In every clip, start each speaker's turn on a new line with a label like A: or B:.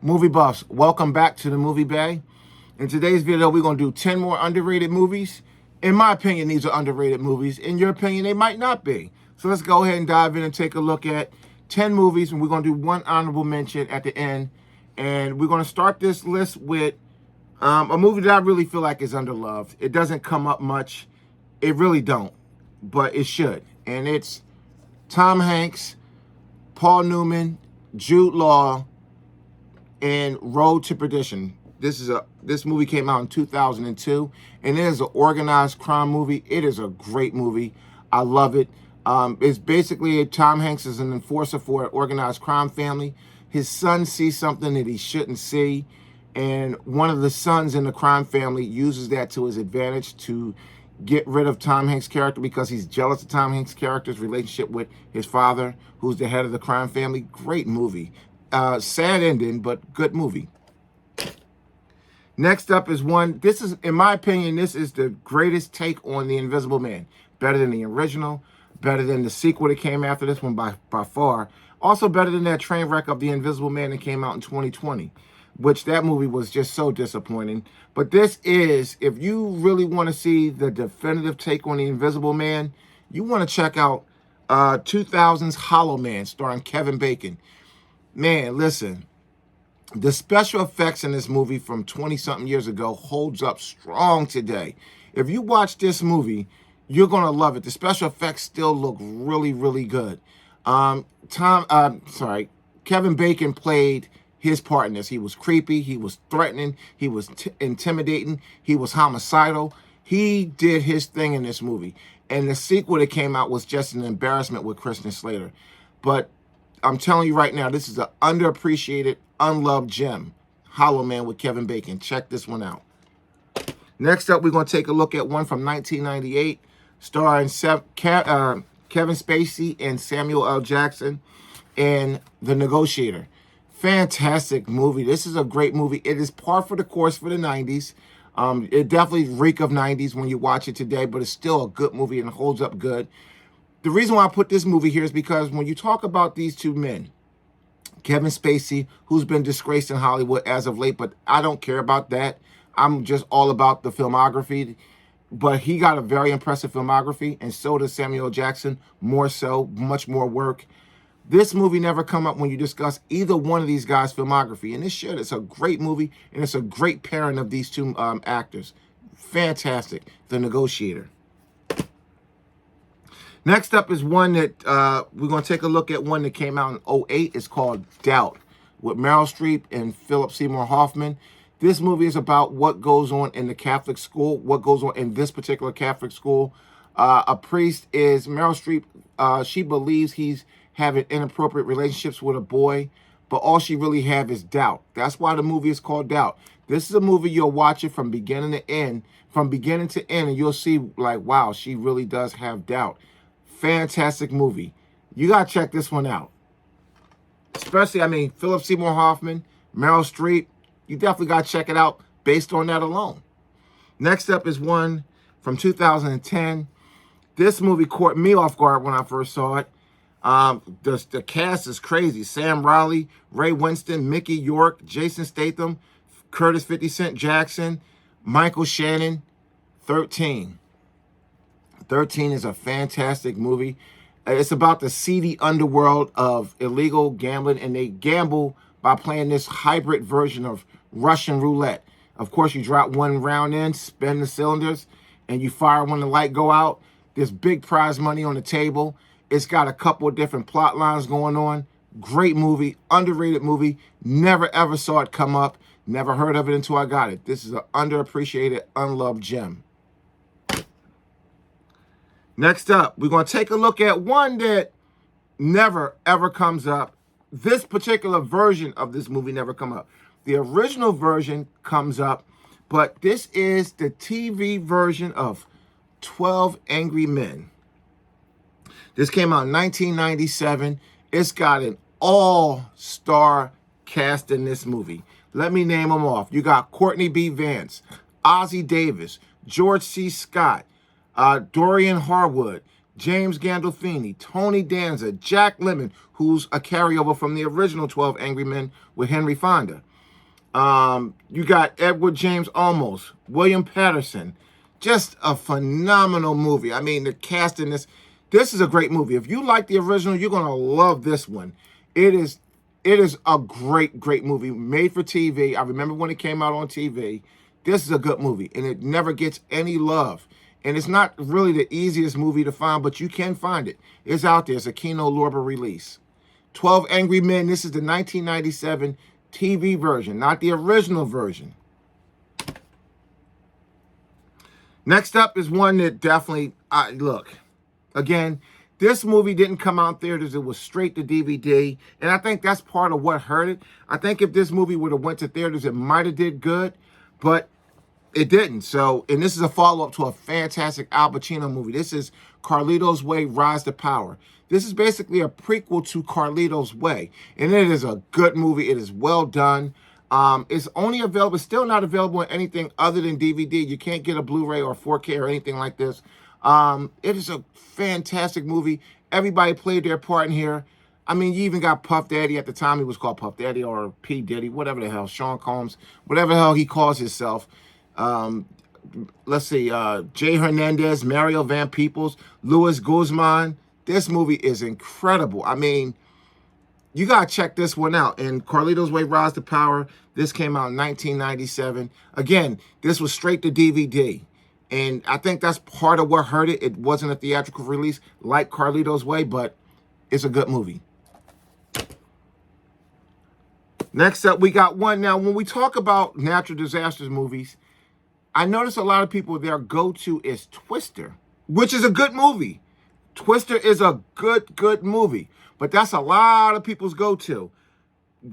A: Movie buffs, welcome back to the Movie Bay. In today's video, we're going to do 10 more underrated movies. In my opinion, these are underrated movies. In your opinion, they might not be. So let's go ahead and dive in and take a look at 10 movies, and we're going to do one honorable mention at the end. And we're going to start this list with a movie that I really feel like is underloved. It doesn't come up much. It really don't, but it should. And it's Tom Hanks, Paul Newman, Jude Law, and Road to Perdition. This movie came out in 2002, and it is an organized crime movie. It is a great movie. I love it. It's basically Tom Hanks is an enforcer for an organized crime family. His son sees something that he shouldn't see, and one of the sons in the crime family uses that to his advantage to get rid of Tom Hanks' character because he's jealous of Tom Hanks' character's relationship with his father, who's the head of the crime family. Great movie. Sad ending, but good movie. Next up is one, this is, in my opinion, this is the greatest take on The Invisible Man. Better than the original, better than the sequel that came after this one by far. Also better than that train wreck of The Invisible Man that came out in 2020, which that movie was just so disappointing. But this is, if you really want to see the definitive take on The Invisible Man, you want to check out 2000's Hollow Man starring Kevin Bacon. Man, listen, the special effects in this movie from 20-something years ago holds up strong today. If you watch this movie, you're going to love it. The special effects still look really, really good. Kevin Bacon played his part in this. He was creepy, he was threatening, he was intimidating, he was homicidal. He did his thing in this movie. And the sequel that came out was just an embarrassment with Christian Slater. But I'm telling you right now, this is an underappreciated, unloved gem. Hollow Man with Kevin Bacon. Check this one out. Next up, we're going to take a look at one from 1998, starring Kevin Spacey and Samuel L. Jackson, and The Negotiator. Fantastic movie. This is a great movie. It is par for the course for the 90s. It definitely reek of 90s when you watch it today, but it's still a good movie and it holds up good. The reason why I put this movie here is because when you talk about these two men, Kevin Spacey, who's been disgraced in Hollywood as of late, but I don't care about that. I'm just all about the filmography. But he got a very impressive filmography, and so does Samuel L. Jackson, more so, much more work. This movie never come up when you discuss either one of these guys' filmography, and it should. It's a great movie, and it's a great pairing of these two actors. Fantastic. The Negotiator. Next up is one that we're going to take a look at, one that came out in 2008. It's called Doubt, with Meryl Streep and Philip Seymour Hoffman. This movie is about what goes on in the Catholic school, what goes on in this particular Catholic school. A priest is, Meryl Streep, she believes he's having inappropriate relationships with a boy, but all she really have is doubt. That's why the movie is called Doubt. This is a movie you'll watch it from beginning to end, and you'll see, like, wow, she really does have doubt. Fantastic movie. You got to check this one out. Especially, Philip Seymour Hoffman, Meryl Streep. You definitely got to check it out based on that alone. Next up is one from 2010. This movie caught me off guard when I first saw it. The cast is crazy. Sam Riley, Ray Winston, Mickey York, Jason Statham, Curtis 50 Cent Jackson, Michael Shannon. 13. 13 is a fantastic movie. It's about the seedy underworld of illegal gambling, and they gamble by playing this hybrid version of Russian roulette. Of course, you drop one round in, spin the cylinders, and you fire when the light go out. There's big prize money on the table. It's got a couple of different plot lines going on. Great movie, underrated movie. Never ever saw it come up. Never heard of it until I got it. This is an underappreciated, unloved gem. Next up, we're going to take a look at one that never, ever comes up. This particular version of this movie never come up. The original version comes up, but this is the TV version of 12 Angry Men. This came out in 1997. It's got an all-star cast in this movie. Let me name them off. You got Courtney B. Vance, Ozzie Davis, George C. Scott, Dorian Harwood, James Gandolfini, Tony Danza, Jack Lemmon, who's a carryover from the original 12 Angry Men with Henry Fonda. You got Edward James Olmos, William Patterson. Just a phenomenal movie. I mean, the cast in this is a great movie. If you like the original, you're gonna love this one. It is a great movie made for TV. I remember when it came out on TV. This is a good movie, and it never gets any love. And it's not really the easiest movie to find, but you can find it. It's out there. It's a Kino Lorber release. 12 Angry Men. This is the 1997 TV version, not the original version. Next up is one that definitely, look, again, this movie didn't come out in theaters. It was straight to DVD. And I think that's part of what hurt it. I think if this movie would have went to theaters, it might have did good, but it didn't. So, and this is a follow-up to a fantastic Al Pacino movie. This is Carlito's Way, Rise to Power. This is basically a prequel to Carlito's Way. And it is a good movie. It is well done. It's only available, still not available in anything other than DVD. You can't get a Blu-ray or 4K or anything like this. It is a fantastic movie. Everybody played their part in here. I mean, you even got Puff Daddy. At the time, he was called Puff Daddy or P. Diddy, whatever the hell, Sean Combs, whatever the hell he calls himself. Let's see, Jay Hernandez, Mario Van Peebles, Luis Guzman. This movie is incredible. I mean, you got to check this one out. And Carlito's Way, Rise to Power, this came out in 1997. Again, this was straight to DVD. And I think that's part of what hurt it. It wasn't a theatrical release like Carlito's Way, but it's a good movie. Next up, we got one. Now, when we talk about natural disasters movies, I notice a lot of people, their go-to is Twister, which is a good movie. Twister is a good movie, but that's a lot of people's go-to.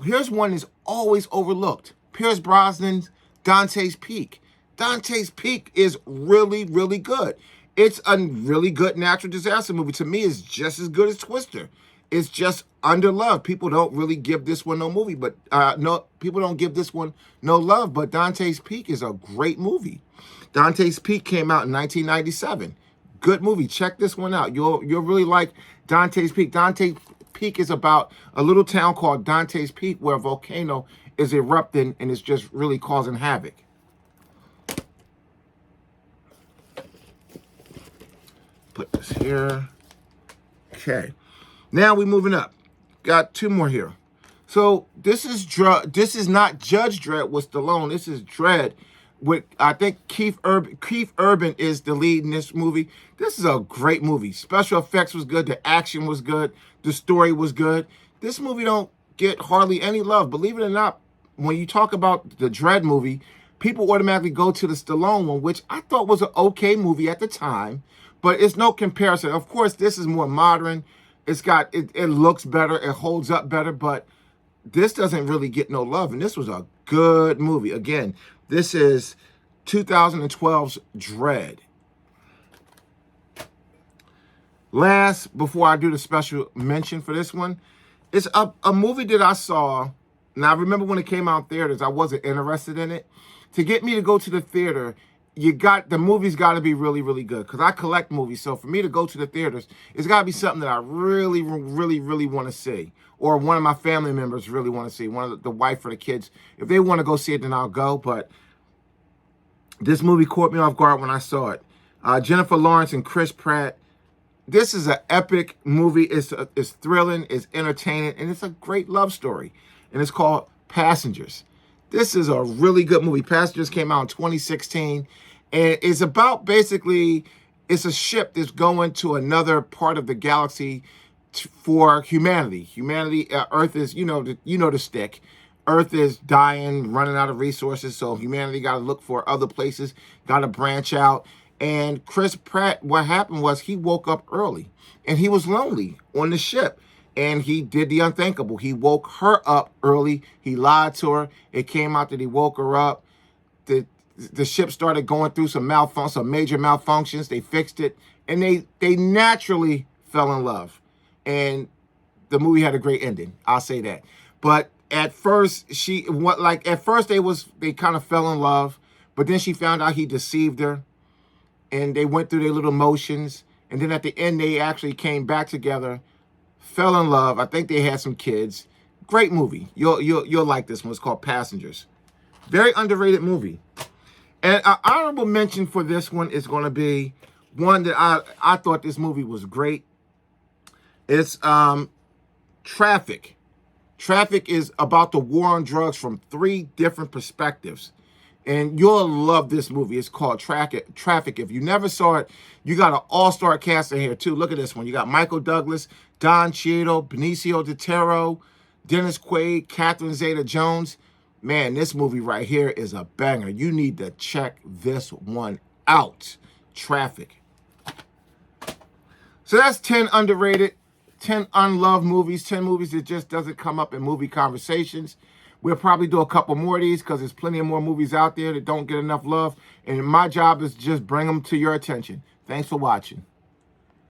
A: Here's one that's always overlooked. Pierce Brosnan's Dante's Peak. Dante's Peak is really good. It's a really good natural disaster movie. To me, it's just as good as Twister. It's just underloved. People don't really give this one no movie, but people don't give this one no love. But Dante's Peak is a great movie. Dante's Peak came out in 1997. Good movie. Check this one out. You'll really like Dante's Peak. Dante's Peak is about a little town called Dante's Peak where a volcano is erupting and it's just really causing havoc. Put this here. Okay. Now we're moving up. Got two more here. So this is not Judge Dredd with Stallone. This is Dredd with, I think, Keith Urban is the lead in this movie. This is a great movie. Special effects was good. The action was good. The story was good. This movie don't get hardly any love. Believe it or not, when you talk about the Dredd movie, people automatically go to the Stallone one, which I thought was an okay movie at the time, but it's no comparison. Of course, this is more modern. It looks better. It holds up better, but this doesn't really get no love. And this was a good movie. Again, this is 2012's Dredd. Last, before I do the special mention for this one, it's a movie that I saw. Now, I remember when it came out in theaters, I wasn't interested in it. To get me to go to the theater, the movie's got to be really good, because I collect movies. So for me to go to the theaters, it's got to be something that I really want to see, or one of my family members really want to see, one of the wife or the kids. If they want to go see it, then I'll go. But this movie caught me off guard when I saw it. Jennifer Lawrence and Chris Pratt. This is an epic movie. It's thrilling, it's entertaining, and it's a great love story. And it's called Passengers. This is a really good movie. Passengers came out in 2016. And it's about, basically, it's a ship that's going to another part of the galaxy for humanity. Earth is, the stick. Earth is dying, running out of resources. So humanity got to look for other places, got to branch out. And Chris Pratt, what happened was he woke up early. And he was lonely on the ship. And he did the unthinkable. He woke her up early. He lied to her. It came out that he woke her up. The ship started going through some major malfunctions. They fixed it. And they naturally fell in love. And the movie had a great ending. I'll say that. But at first, they kind of fell in love. But then she found out he deceived her. And they went through their little motions. And then at the end, they actually came back together. Fell in love. I think they had some kids. Great movie. You'll like this one. It's called Passengers. Very underrated movie. And an honorable mention for this one is going to be one that I thought this movie was great. It's Traffic. Traffic is about the war on drugs from 3 different perspectives. And you'll love this movie. It's called Traffic. If you never saw it, you got an all-star cast in here, too. Look at this one. You got Michael Douglas, Don Cheadle, Benicio del Toro, Dennis Quaid, Catherine Zeta-Jones. Man, this movie right here is a banger. You need to check this one out. Traffic. So that's 10 underrated, 10 unloved movies, 10 movies that just doesn't come up in movie conversations. We'll probably do a couple more of these because there's plenty of more movies out there that don't get enough love. And my job is just bring them to your attention. Thanks for watching.